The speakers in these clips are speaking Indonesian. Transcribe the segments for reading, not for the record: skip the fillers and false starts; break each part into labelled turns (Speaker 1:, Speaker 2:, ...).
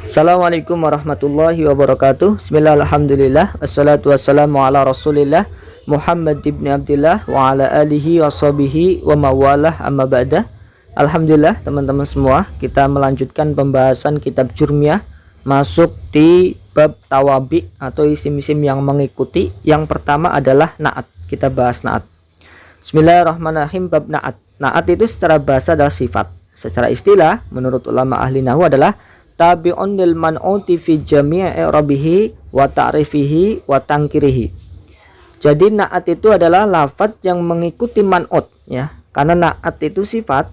Speaker 1: Assalamualaikum warahmatullahi wabarakatuh. Bismillah, alhamdulillah, assalatu wassalamu ala rasulillah Muhammad ibn Abdillah wa ala alihi wa sahbihi wa mawalah, amma ba'dah. Alhamdulillah teman-teman semua, kita melanjutkan pembahasan kitab Jurmiyah, masuk di bab tawabi atau isim-isim yang mengikuti. Yang pertama adalah na'at. Kita bahas na'at. Bismillahirrahmanirrahim. Bab na'at. Na'at itu secara bahasa adalah sifat. Secara istilah menurut ulama ahli nahwu adalah tabi'un lil man'uti fi jami'i i'rabihi wa ta'rifihi wa tangkirihi. Jadi na'at itu adalah lafadz yang mengikuti man'ut, ya. Karena na'at itu sifat,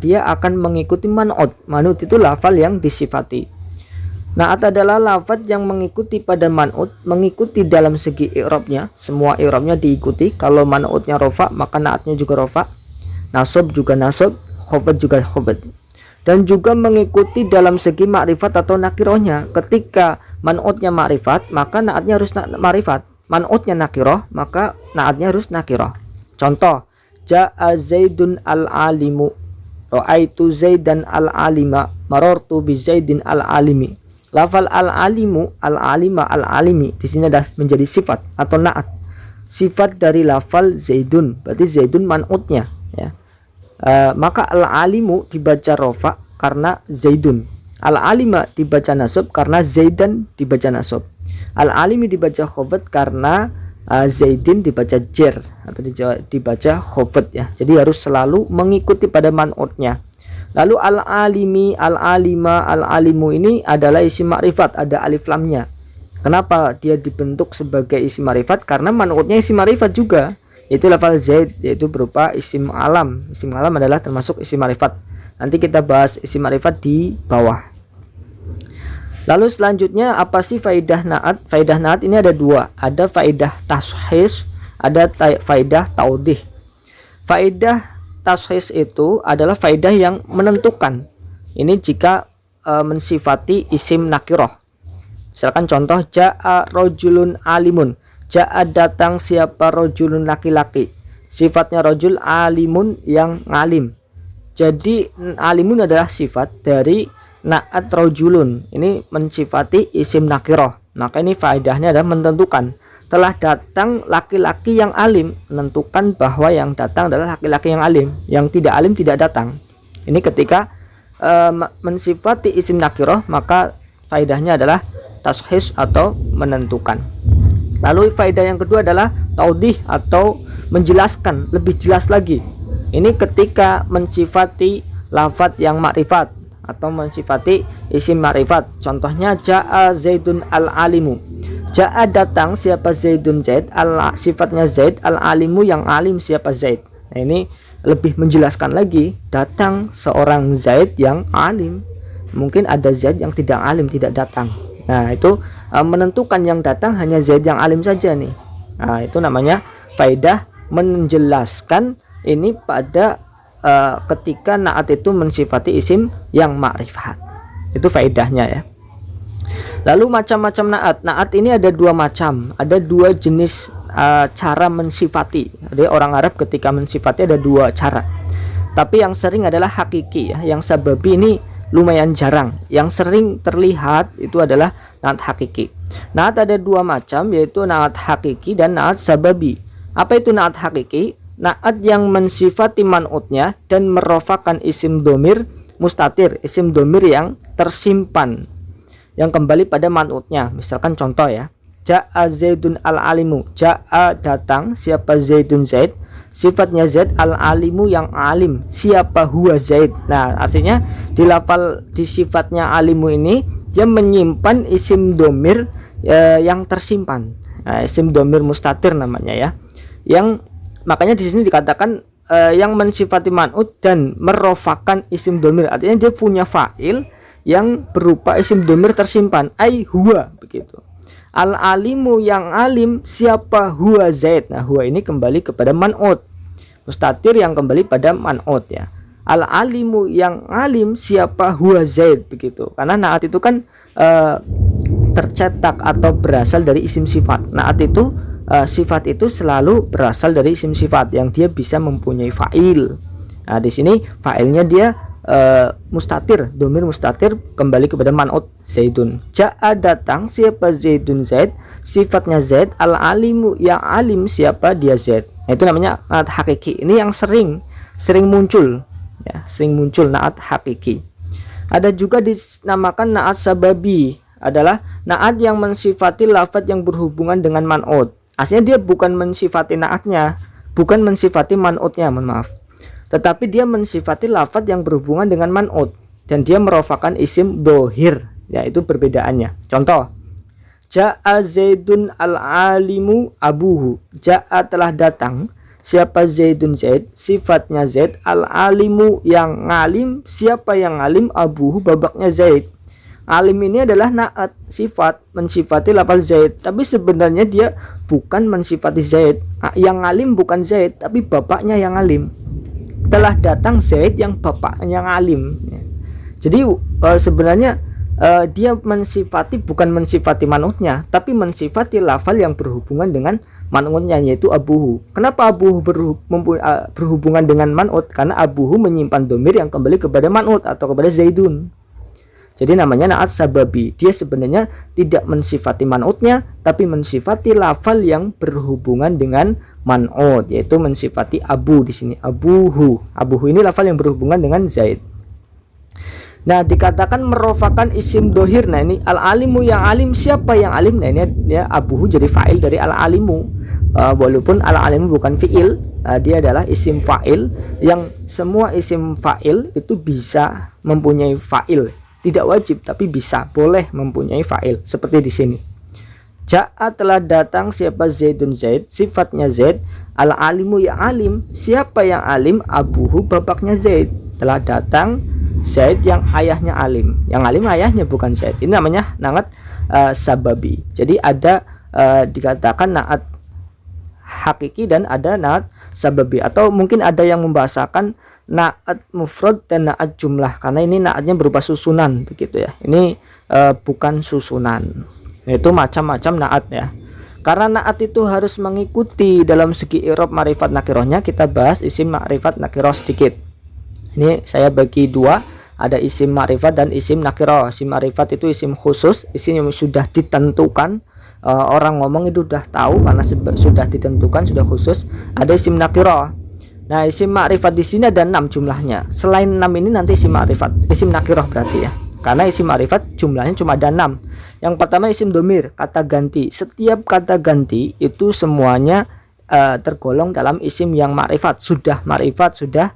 Speaker 1: dia akan mengikuti man'ut. Man'ut itu lafal yang disifati. Na'at adalah lafadz yang mengikuti pada man'ut, mengikuti dalam segi i'rabnya, semua i'rabnya diikuti. Kalau man'utnya rofa, maka na'atnya juga rofa. Nasab juga nasab, khofad juga khofad. Dan juga mengikuti dalam segi makrifat atau nakirohnya. Ketika man'utnya makrifat, maka na'atnya harus makrifat. Man'utnya nakiroh, maka na'atnya harus nakiroh. Contoh, ja'a zaidun al-alimu, ra'aitu zaidan al-alima, marartu bi zaidin al-alimi. Lafal al-alimu, al-alima, al-alimi di sini adalah menjadi sifat atau na'at. Sifat dari lafal zaidun, berarti zaidun man'utnya, ya. Maka al-alimu dibaca rofa karena zaidun, al-alima dibaca nasab karena zaidan dibaca nasab, al-alimi dibaca khofat karena zaidin dibaca jer atau dibaca khofat, ya. Jadi harus selalu mengikuti pada man'utnya. Lalu al-alimi, al-alima, al-alimu ini adalah isim makrifat, ada alif lamnya. Kenapa dia dibentuk sebagai isim makrifat? Karena man'utnya isim makrifat juga, yaitu lafal zaid, yaitu berupa isim alam. Isim alam adalah termasuk isim ma'rifat. Nanti kita bahas isim ma'rifat di bawah. Lalu selanjutnya apa sih faidah na'at? Faidah na'at ini ada dua, ada faidah tashis, ada faidah taudih. Faidah tashis itu adalah faidah yang menentukan. Ini jika mensifati isim nakiroh. Misalkan contoh, ja'a rojulun alimun, ja'a datang siapa rojulun laki-laki. Sifatnya rojul alimun yang ngalim. Jadi alimun adalah sifat dari na'at rojulun. Ini mensifati isim nakiroh. Maka ini faedahnya adalah menentukan. Telah datang laki-laki yang alim, menentukan bahwa yang datang adalah laki-laki yang alim. Yang tidak alim tidak datang. Ini ketika mensifati isim nakiroh, maka faedahnya adalah tashis atau menentukan. Lalu faedah yang kedua adalah taudih atau menjelaskan, lebih jelas lagi. Ini ketika mensifati lafadz yang makrifat atau mensifati isim makrifat. Contohnya ja'a zaidun al-alimu. Ja'a datang siapa zaidun zaid, sifatnya zaid, al-alimu yang alim siapa zaid. Nah, ini lebih menjelaskan lagi, datang seorang zaid yang alim. Mungkin ada zaid yang tidak alim, tidak datang. Nah, itu menentukan yang datang hanya zaid yang alim saja nih. Nah, itu namanya faidah menjelaskan ini pada ketika na'at itu mensifati isim yang makrifat. Itu faidahnya, ya. Lalu macam-macam na'at. Na'at ini ada dua macam, ada dua jenis cara mensifati. Jadi orang Arab ketika mensifati ada dua cara. Tapi yang sering adalah hakiki, ya. Yang sababi ini lumayan jarang. Yang sering terlihat itu adalah na'at hakiki. Na'at ada dua macam, yaitu na'at hakiki dan na'at sababi. Apa itu na'at hakiki? Na'at yang mensifati man'utnya dan merofakan isim domir mustatir, isim domir yang tersimpan, yang kembali pada man'utnya. Misalkan contoh, ya, ja'a zaidun al-alimu. Ja'a datang siapa zaidun zaid, sifatnya zaid, al-alimu yang alim siapa huwa zaid. Nah, artinya di lafal di sifatnya alimu ini dia menyimpan isim domir yang tersimpan, isim domir mustatir namanya, ya. Yang makanya di sini dikatakan yang mensifati man'ut dan merofakan isim domir, artinya dia punya fa'il yang berupa isim domir tersimpan, ai huwa, begitu. Al-alimu yang alim siapa huwa zaid. Nah, huwa ini kembali kepada man'ut, mustatir yang kembali pada man'ut, ya. Al-alimu yang alim siapa huwa zaid, begitu. Karena na'at itu kan tercetak atau berasal dari isim sifat. Na'at itu sifat itu selalu berasal dari isim sifat yang dia bisa mempunyai fa'il. Nah, di sini fa'ilnya dia mustatir, domir mustatir kembali kepada man'ut Zaidun. Ja'a datang siapa Zaidun Zaid, sifatnya Zaid, al-alimu yang alim siapa dia Zaid. Nah, itu namanya naat hakiki. Ini yang sering muncul ya, sering muncul naat hakiki. Ada juga dinamakan naat sababi, adalah naat yang mensifati lafadz yang berhubungan dengan man'ut. Aslinya dia bukan mensifati naatnya, bukan mensifati man'utnya, mohon maaf, tetapi dia mensifati lafadz yang berhubungan dengan man'ut, dan dia merofakan isim dohir, yaitu perbedaannya. Contoh, Ja'a Zaidun al-alimu abuhu. Ja'a telah datang siapa Zaidun Zaid, sifatnya Zaid, al-alimu yang ngalim siapa yang ngalim, abuhu babaknya Zaid. Alim ini adalah naat, sifat mensifati lafaz Zaid, tapi sebenarnya dia bukan mensifati Zaid. Yang ngalim bukan Zaid, tapi bapaknya yang ngalim. Telah datang Zaid yang bapaknya ngalim. Jadi sebenarnya dia mensifati, bukan mensifati manutnya, tapi mensifati lafal yang berhubungan dengan manutnya, yaitu abuhu. Kenapa abuhu berhubungan dengan manut? Karena abuhu menyimpan domir yang kembali kepada manut atau kepada Zaidun. Jadi namanya naat sababi. Dia sebenarnya tidak mensifati manutnya, tapi mensifati lafal yang berhubungan dengan manut, yaitu mensifati abu di sini, abuhu. Abuhu ini lafal yang berhubungan dengan Zaid. Nah, dikatakan merofakan isim dohir. Nah, ini al-alimu yang alim siapa yang alim. Nah, ini dia abuhu jadi fa'il dari al-alimu. Walaupun al-alimu bukan fi'il, dia adalah isim fa'il, yang semua isim fa'il itu bisa mempunyai fa'il. Tidak wajib, tapi bisa, boleh mempunyai fa'il. Seperti di sini. Ja'a telah datang siapa Zaidun Zaid, sifatnya Zaid, al-alimu yang alim siapa yang alim, abuhu bapaknya Zaid. Telah datang Zaid yang ayahnya alim. Yang alim ayahnya bukan Zaid. Ini namanya naat sababi. Jadi ada dikatakan naat hakiki dan ada naat sababi, atau mungkin ada yang membahasakan naat mufrad dan naat jumlah, karena ini naatnya berupa susunan begitu ya. Ini bukan susunan. Itu macam-macam naat ya. Karena naat itu harus mengikuti dalam segi i'rab ma'rifat nakirohnya, kita bahas isim ma'rifat nakiroh sedikit. Ini saya bagi dua, ada isim ma'rifat dan isim nakiroh. Isim ma'rifat itu isim khusus, isim yang sudah ditentukan, orang ngomong itu sudah tahu karena sudah ditentukan, sudah khusus. Ada isim nakiroh. Nah, isim ma'rifat di sini ada 6 jumlahnya. Selain 6 ini nanti isim ma'rifat, isim nakiroh berarti ya. Karena isim ma'rifat jumlahnya cuma ada 6. Yang pertama isim domir, kata ganti. Setiap kata ganti itu semuanya tergolong dalam isim yang ma'rifat, sudah ma'rifat, sudah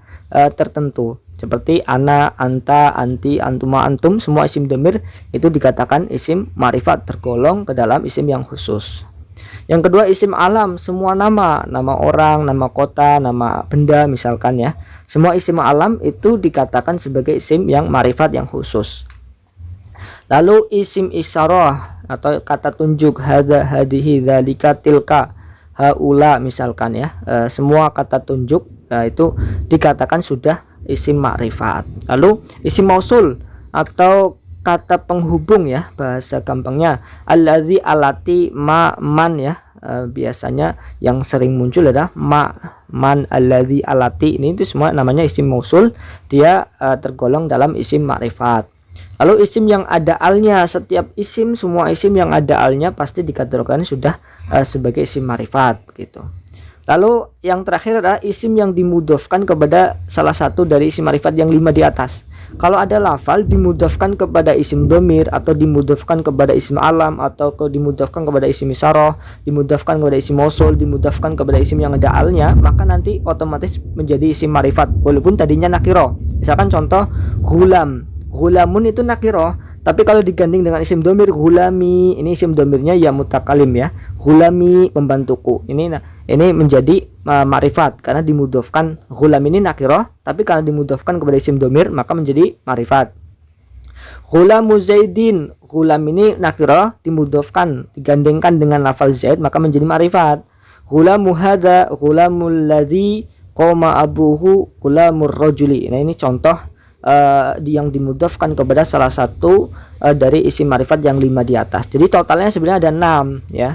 Speaker 1: tertentu. Seperti ana, anta, anti, antuma, antum, semua isim domir itu dikatakan isim ma'rifat, tergolong ke dalam isim yang khusus. Yang kedua isim alam, semua nama, nama orang, nama kota, nama benda misalkan ya. Semua isim alam itu dikatakan sebagai isim yang ma'rifat yang khusus. Lalu isim isyarah atau kata tunjuk, hadza, hadihi, dzalika, tilka, haula misalkan ya. Semua kata tunjuk itu dikatakan sudah isim ma'rifat. Lalu isim mausul atau kata penghubung ya, bahasa gampangnya allazi, alati, ma, man ya. Biasanya yang sering muncul adalah ma, man, allazi, alati. Ini itu semua namanya isim mausul, dia tergolong dalam isim ma'rifat. Lalu isim yang ada alnya, setiap isim, semua isim yang ada alnya pasti dikategorikan sudah sebagai isim ma'rifat gitu. Lalu yang terakhir adalah isim yang dimudhofkan kepada salah satu dari isim ma'rifat yang 5 di atas. Kalau ada lafal dimudhafkan kepada isim domir, atau dimudhafkan kepada isim alam, atau dimudhafkan kepada isim isyarah, dimudhafkan kepada isim mausul, dimudhafkan kepada isim yang ada alnya, maka nanti otomatis menjadi isim ma'rifat walaupun tadinya nakiro. Misalkan contoh ghulam, ghulamun itu nakiro, tapi kalau diganding dengan isim domir, ghulami, ini isim domirnya ya mutakalim ya, ghulami pembantuku. Ini menjadi ma'rifat karena dimudhofkan. Ghulam ini nakiro, tapi karena dimudhofkan kepada isim domir maka menjadi ma'rifat. Ghulamu Zaidin, ghulam ini nakiro, dimudhofkan, digandengkan dengan lafal Zaid maka menjadi ma'rifat. Ghulamu hadza, ghulamul ladzi qoma abuhu, ghulamur rajuli. Nah, ini contoh yang dimudhafkan kepada salah satu dari isim ma'rifat yang 5 di atas. Jadi totalnya sebenarnya ada 6 ya.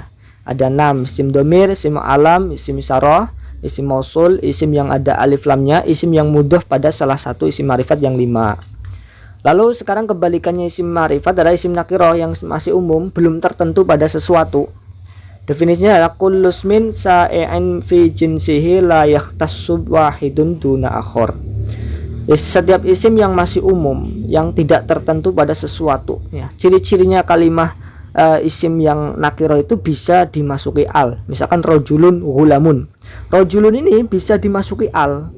Speaker 1: Ada 6 isim domir, isim alam, isim isyarah, isim mausul, isim yang ada alif lamnya, isim yang mudhof pada salah satu isim ma'rifat yang 5. Lalu sekarang kebalikannya isim ma'rifat adalah isim nakirah yang masih umum, belum tertentu pada sesuatu. Definisinya adalah kullu ismin sa'i'in fi jinsihi la yakhtassu wahidun duna akhar. Setiap isim yang masih umum, yang tidak tertentu pada sesuatu, ya. Ciri-cirinya kalimah isim yang nakiro itu bisa dimasuki al. Misalkan rojulun gulamun. Rojulun ini bisa dimasuki al,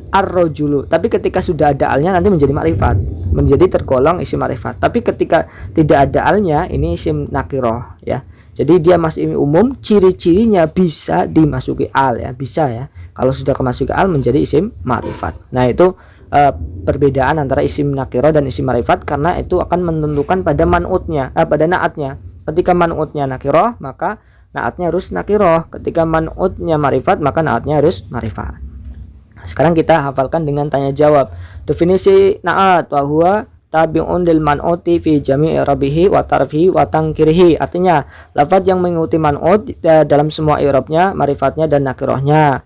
Speaker 1: ar-rojulu. Tapi ketika sudah ada alnya nanti menjadi makrifat, menjadi tergolong isim makrifat. Tapi ketika tidak ada alnya, ini isim nakiro, ya. Jadi dia masih umum, ciri-cirinya bisa dimasuki al, ya, bisa ya. Kalau sudah kemasuki al menjadi isim makrifat. Nah itu perbedaan antara isim nakiro dan isim makrifat, karena itu akan menentukan pada man'utnya, pada naatnya. Ketika man'utnya nakiro, maka naatnya harus nakiro. Ketika man'utnya makrifat, maka naatnya harus makrifat. Sekarang kita hafalkan dengan tanya jawab. Definisi naat wa huwa tabi'un lil man'uti fi jami'i i'rabihi wa tarfihi wa tangkirihi. Artinya lafaz yang mengikuti man'ut dalam semua i'rabnya, makrifat dan nakirohnya,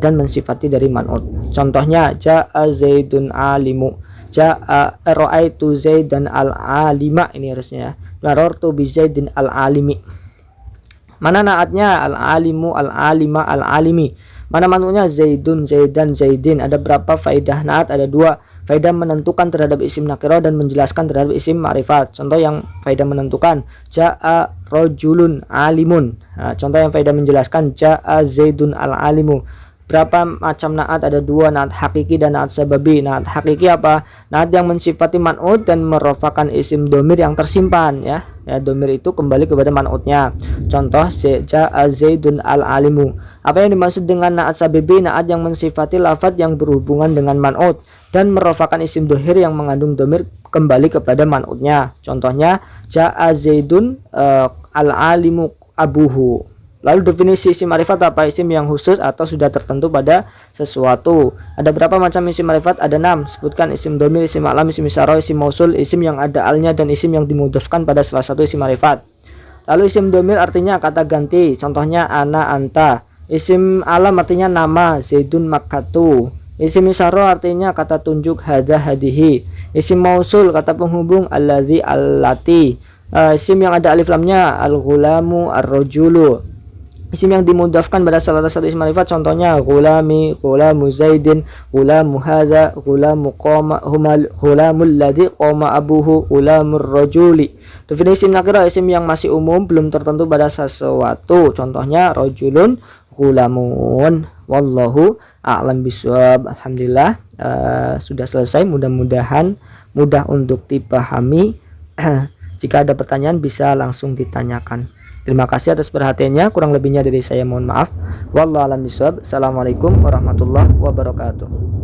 Speaker 1: dan mensifati dari man'ut. Contohnya ja'a zaidun alimu, ja'a ra'aitu zaidan al-alima, ini harusnya marartu bi zaidin al-alimi. Mana naatnya? Al-alimu, al-alima, al-alimi. Mana man'utnya? Zaidun, zaidan, zaidin. Ada berapa faedah naat? Ada 2. Faedah menentukan terhadap isim nakirah dan menjelaskan terhadap isim ma'rifat. Contoh yang faedah menentukan, ja'a rojulun alimun. Nah, contoh yang faedah menjelaskan, ja'a zaidun al-alimu. Berapa macam naat? Ada 2, naat hakiki dan naat sababi. Naat hakiki apa? Naat yang mensifati man'ut dan merofakan isim domir yang tersimpan, ya. Ya, domir itu kembali kepada man'utnya. Contoh ja'a zaidun al-alimu. Apa yang dimaksud dengan naat sababi? Naat yang mensifati lafaz yang berhubungan dengan man'ut dan merofakan isim dohir yang mengandung domir kembali kepada man'utnya. Contohnya ja'a zaidun al-alimu abuhu. Lalu definisi isim ma'rifat apa? Isim yang khusus atau sudah tertentu pada sesuatu. Ada berapa macam isim ma'rifat? Ada 6. Sebutkan isim domir, isim alam, isim isyarah, isim mausul, isim yang ada alnya, dan isim yang dimudhofkan pada salah satu isim ma'rifat. Lalu isim domir artinya kata ganti. Contohnya ana, anta. Isim alam artinya nama, zaidun, makkatu. Isim isyarah artinya kata tunjuk, hadza, hadihi. Isim mausul kata penghubung, alladzi, allati. Isim yang ada alif lamnya, al-ghulamu, ar-rajulu. Isim yang dimudhafkan pada salah satu isim ma'rifat, contohnya ghulami, ghulamu zaidin, ghulamu hadza, ghulamu qama, ghulamul ladzi qama abuhu, ghulamur rajuli. Definisi nakirah, isim yang masih umum, belum tertentu pada sesuatu. Contohnya rajulun, ghulamun. Wallahu a'lam bishawab. Alhamdulillah sudah selesai. Mudah-mudahan mudah untuk dipahami. Jika ada pertanyaan bisa langsung ditanyakan. Terima kasih atas perhatiannya. Kurang lebihnya dari saya mohon maaf. Wallahu a'lam bishawab. Assalamualaikum warahmatullahi wabarakatuh.